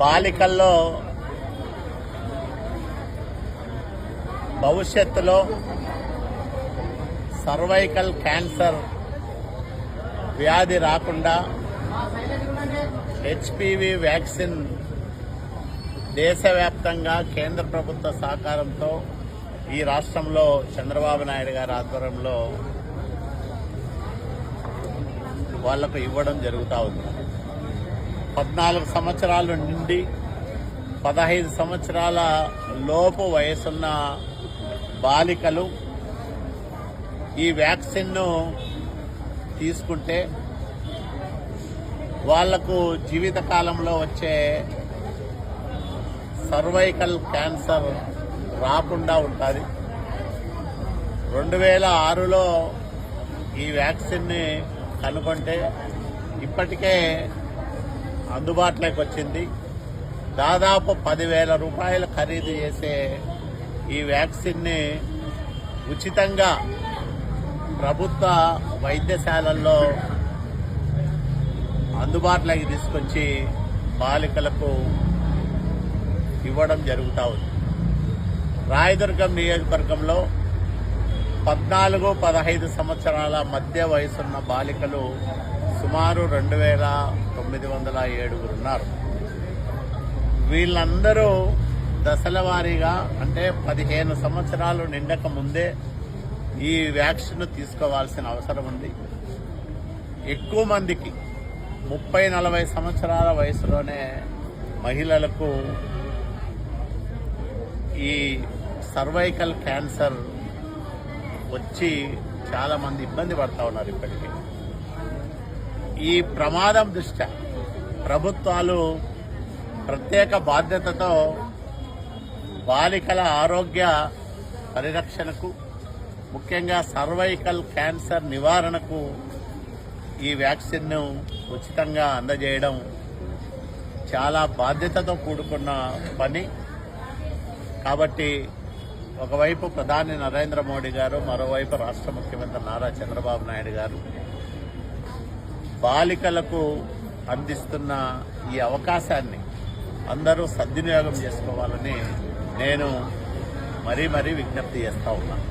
బాలికల్లో భవిష్యత్తులో cervical cancer వ్యాధి రాకుండా హెచ్పివి వ్యాక్సిన్ దేశవ్యాప్తంగా కేంద్ర ప్రభుత్వ సహకారంతో ఈ రాష్ట్రంలో చంద్రబాబు నాయుడు గారి ఆధ్వర్యంలో వాళ్లకు ఇవ్వడం జరుగుతూ ఉంది. 14 సంవత్సరాల నుండి 15 సంవత్సరాల లోపు వయసున్న బాలికలు ఈ వ్యాక్సిన్ను తీసుకుంటే వాళ్లకు జీవితకాలంలో వచ్చే సర్వైకల్ క్యాన్సర్ రాకుండా ఉంటుంది. 2006లో ఈ వ్యాక్సిన్ని కనుగొంటే ఇప్పటికే అందుబాటులోకి వచ్చింది. దాదాపు 10,000 రూపాయలు ఖరీదు చేసే ఈ వ్యాక్సిన్ని ఉచితంగా ప్రభుత్వ వైద్యశాలల్లో అందుబాటులోకి తీసుకొచ్చి బాలికలకు ఇవ్వడం జరుగుతూ ఉంది. రాయదుర్గం నియోజకవర్గంలో 14-15 సంవత్సరాల మధ్య వయసున్న బాలికలు సుమారు 2,907 ఉన్నారు. వీళ్ళందరూ దశల వారీగా అంటే 15 సంవత్సరాలు నిండక ముందే ఈ వ్యాక్సిన్ తీసుకోవాల్సిన అవసరం ఉంది. ఎక్కువ మందికి 30-40 సంవత్సరాల వయసులోనే మహిళలకు ఈ సర్వైకల్ క్యాన్సర్ వచ్చి చాలా మంది ఇబ్బంది పడతా ఉన్నారు. ఇప్పటికీ ఈ ప్రమాదం దృష్ట్యా ప్రభుత్వాలు ప్రత్యేక బాధ్యతతో బాలికల ఆరోగ్య పరిరక్షణకు, ముఖ్యంగా సర్వైకల్ క్యాన్సర్ నివారణకు ఈ వ్యాక్సిన్ను ఉచితంగా అందజేయడం చాలా బాధ్యతతో కూడుకున్న పని. కాబట్టి ఒకవైపు ప్రధాని నరేంద్ర మోడీ గారు, మరోవైపు రాష్ట్ర ముఖ్యమంత్రి నారా చంద్రబాబు నాయుడు గారు బాలికలకు అందిస్తున్న ఈ అవకాశాన్ని అందరూ సద్వినియోగం చేసుకోవాలని నేను మరీ విజ్ఞప్తి చేస్తా ఉన్నాను.